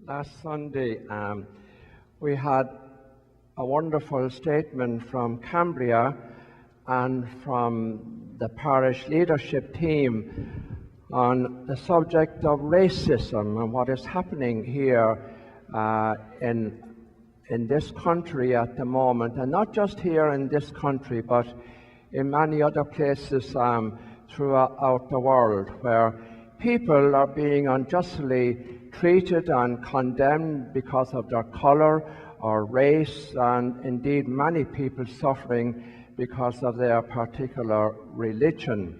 Last Sunday, we had a wonderful statement from Cambria and from the parish leadership team on the subject of racism and what is happening here in this country at the moment, and not just here in this country, but in many other places throughout the world, where people are being unjustly treated and condemned because of their color or race, and indeed many people suffering because of their particular religion.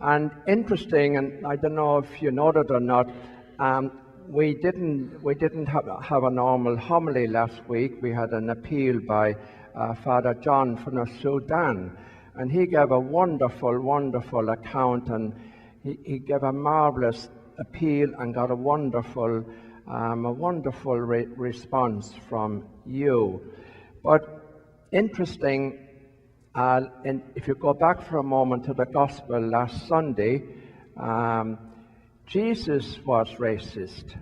And interesting, and I don't know if you noted or not, we didn't have a normal homily last week. We had an appeal by Father John from the Sudan, and he gave a wonderful account, and he gave a marvelous appeal and got a wonderful response from you. But interesting, if you go back for a moment to the gospel last Sunday, Jesus was racist.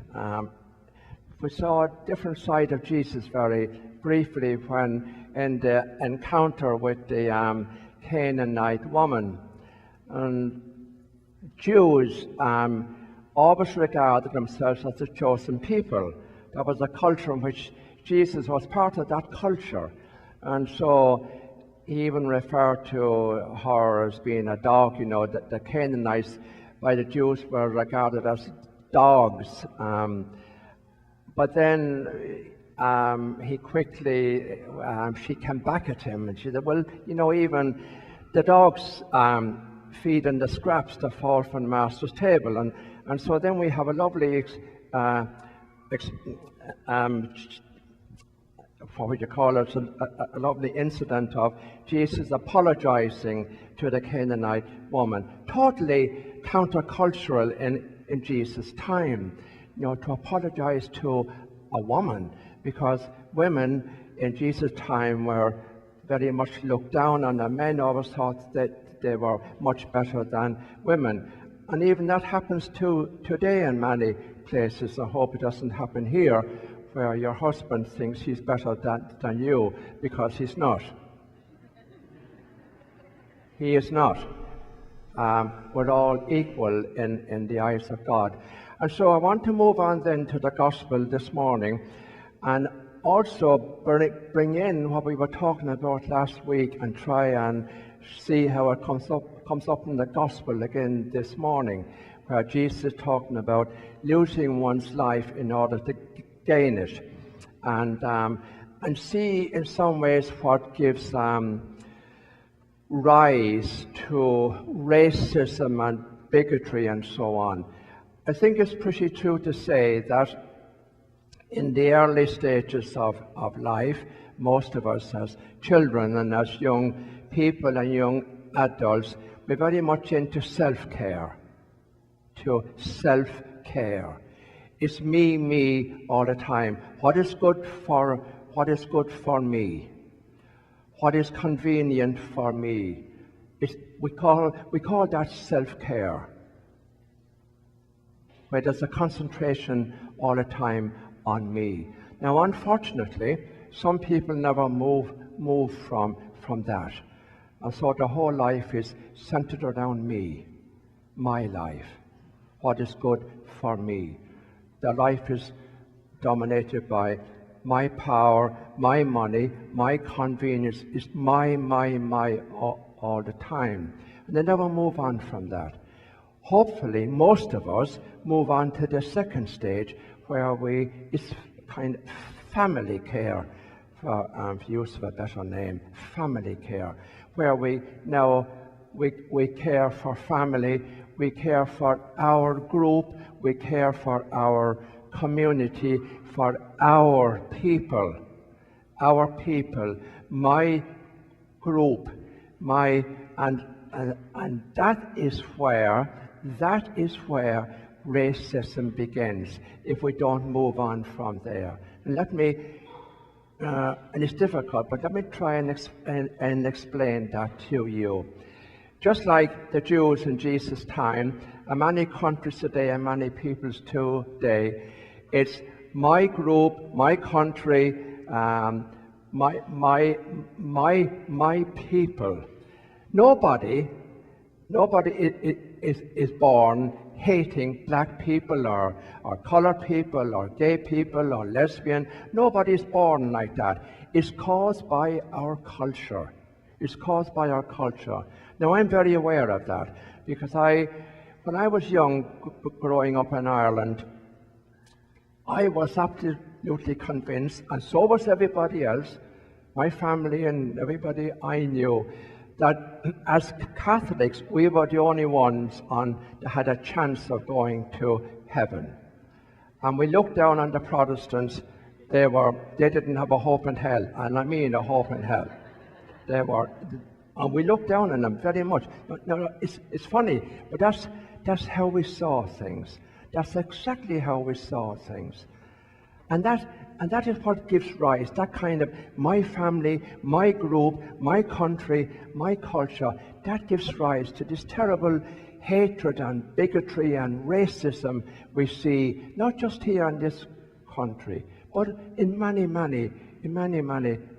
We saw a different side of Jesus very briefly when in the encounter with the Canaanite woman. And Jews always regarded themselves as the chosen people. That was a culture in which Jesus was part of that culture. And so he even referred to her as being a dog. You know, that the Canaanites by the Jews were regarded as dogs. But then he quickly, she came back at him and she said, well, you know, even the dogs feed on the scraps that fall from the master's table. And so then we have a lovely, what would you call it, a lovely incident of Jesus apologizing to the Canaanite woman. Totally countercultural in Jesus' time, you know, to apologize to a woman, because women in Jesus' time were very much looked down on, and men always thought that they were much better than women. And even that happens today in many places. I hope it doesn't happen here, where your husband thinks he's better than you, because he's not. He is not. We're all equal in the eyes of God. And so I want to move on then to the gospel this morning, and also bring in what we were talking about last week and try and see how it comes up in the gospel again this morning, where Jesus is talking about losing one's life in order to gain it, and see in some ways what gives rise to racism and bigotry and so on. I think it's pretty true to say that in the early stages of life, most of us as children and as young people and young adults, we're very much into self-care. It's me all the time. What is good for me? What is convenient for me? We call that self-care, where there's a concentration all the time on me. Now, unfortunately, some people never move from that. And so the whole life is centered around me, my life, what is good for me. The life is dominated by my power, my money, my convenience. Is my all the time. And they never move on from that. Hopefully, most of us move on to the second stage, where it's kind of family care, for use of a better name, family care, where we care for family, we care for our group, we care for our community, for our people, my group, and that is where racism begins, if we don't move on from there. And it's difficult, but let me try and explain that to you. Just like the Jews in Jesus' time, and many countries today and many peoples today, it's my group, my country, my people. Nobody is born hating black people or colored people or gay people or lesbian. Nobody is born like that. It's caused by our culture. It's caused by our culture. Now, I'm very aware of that because when I was young, growing up in Ireland, I was absolutely convinced, and so was everybody else, my family and everybody I knew, that as Catholics, we were the only ones that had a chance of going to heaven. And we looked down on the Protestants. They didn't have a hope in hell, and I mean a hope in hell. And we looked down on them very much. No, it's funny, but that's how we saw things. That's exactly how we saw things. And that is what gives rise, that kind of my family, my group, my country, my culture, that gives rise to this terrible hatred and bigotry and racism we see, not just here in this country, but in many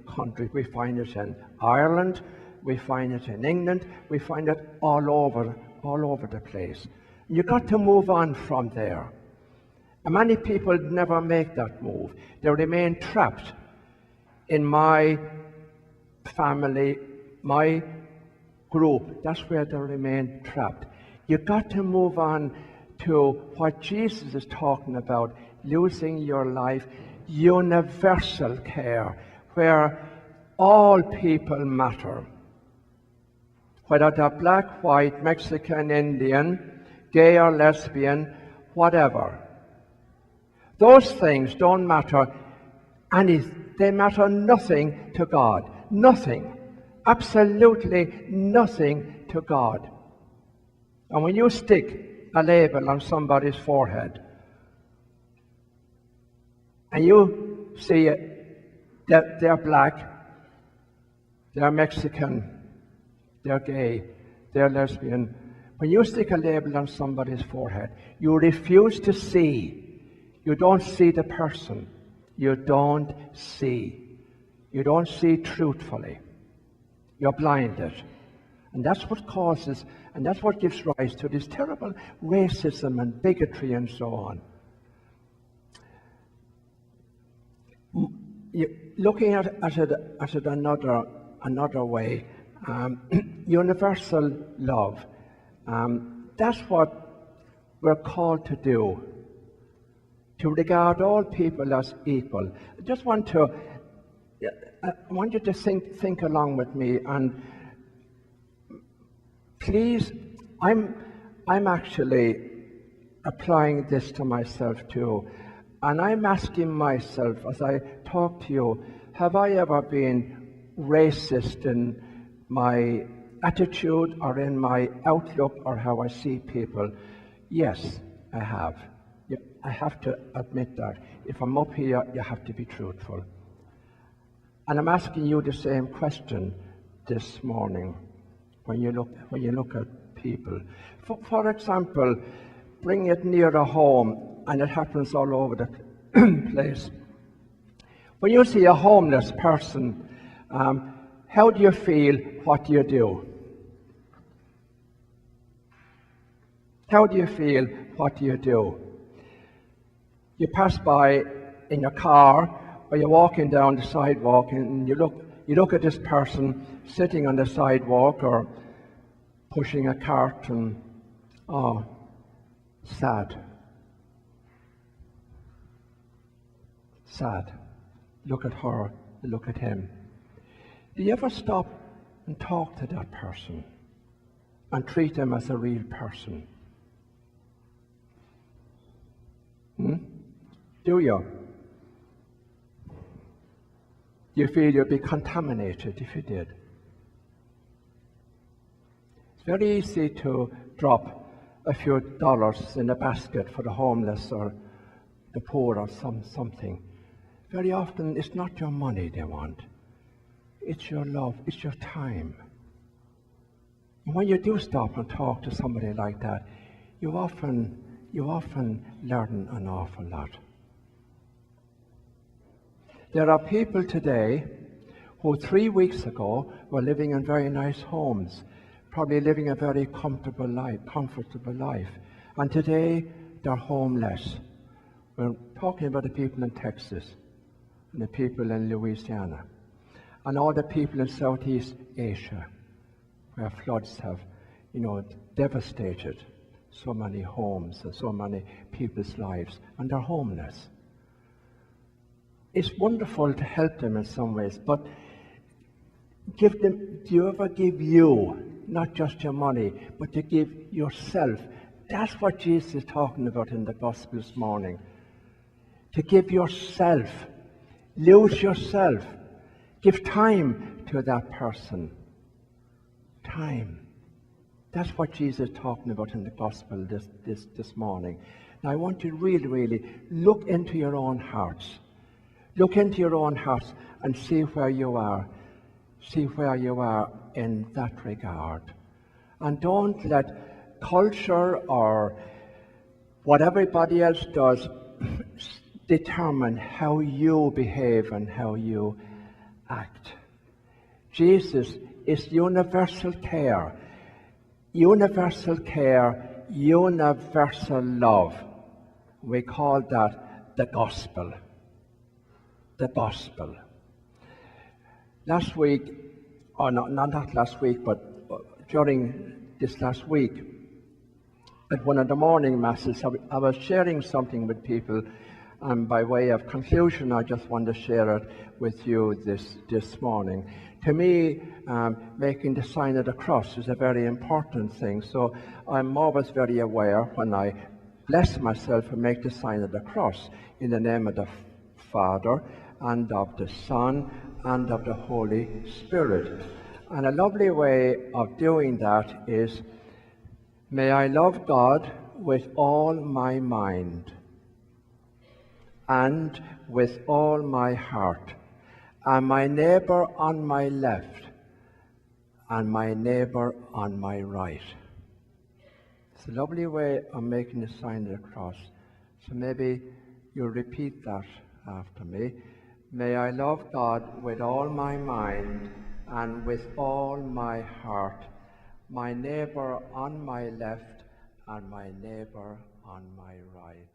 countries. We find it in Ireland, we find it in England, we find it all over the place. You've got to move on from there. And many people never make that move. They remain trapped in my family, my group. That's where they remain trapped. You've got to move on to what Jesus is talking about, losing your life, universal care, where all people matter. Whether they're black, white, Mexican, Indian, gay or lesbian, whatever. Those things don't matter they matter nothing to God. Nothing. Absolutely nothing to God. And when you stick a label on somebody's forehead and you see that they're black, they're Mexican, they're gay, they're lesbian, when you stick a label on somebody's forehead, you refuse to see. You don't see the person. You don't see. You don't see truthfully. You're blinded. And that's what causes, and that's what gives rise to this terrible racism and bigotry and so on. Looking at it another way, universal love. That's what we're called to do. To regard all people as equal. I want you to think along with me, and please, I'm actually applying this to myself too, and I'm asking myself as I talk to you, have I ever been racist in my attitude or in my outlook or how I see people? Yes, I have. I have to admit that. If I'm up here, you have to be truthful. And I'm asking you the same question this morning when you look at people. For example, bring it nearer home, and it happens all over the place. When you see a homeless person, how do you feel? What do you do? How do you feel? What do you do? You pass by in your car, or you're walking down the sidewalk, and you look at this person sitting on the sidewalk or pushing a cart, and sad. Sad. Look at her, look at him. Do you ever stop and talk to that person and treat them as a real person? Do you? You feel you'd be contaminated if you did. It's very easy to drop a few dollars in a basket for the homeless or the poor or something. Very often it's not your money they want. It's your love, it's your time. And when you do stop and talk to somebody like that, you often learn an awful lot. There are people today who 3 weeks ago were living in very nice homes, probably living a very comfortable life, and today they're homeless. We're talking about the people in Texas, and the people in Louisiana, and all the people in Southeast Asia, where floods have, devastated so many homes and so many people's lives, and they're homeless. It's wonderful to help them in some ways, but do you ever give not just your money, but to give yourself? That's what Jesus is talking about in the gospel this morning. To give yourself, lose yourself, give time to that person. Time. That's what Jesus is talking about in the gospel this morning. Now I want you to really look into your own hearts. Look into your own hearts and see where you are. See where you are in that regard. And don't let culture or what everybody else does determine how you behave and how you act. Jesus is universal care, universal love. We call that the gospel. The gospel. Last week, or not last week, but during this last week, at one of the morning masses, I was sharing something with people, and by way of conclusion, I just want to share it with you this morning. To me, making the sign of the cross is a very important thing, so I'm always very aware when I bless myself and make the sign of the cross in the name of the Father, and of the Son, and of the Holy Spirit. And a lovely way of doing that is, may I love God with all my mind, and with all my heart, and my neighbor on my left, and my neighbor on my right. It's a lovely way of making the sign of the cross. So maybe you'll repeat that after me. May I love God with all my mind and with all my heart, my neighbor on my left and my neighbor on my right.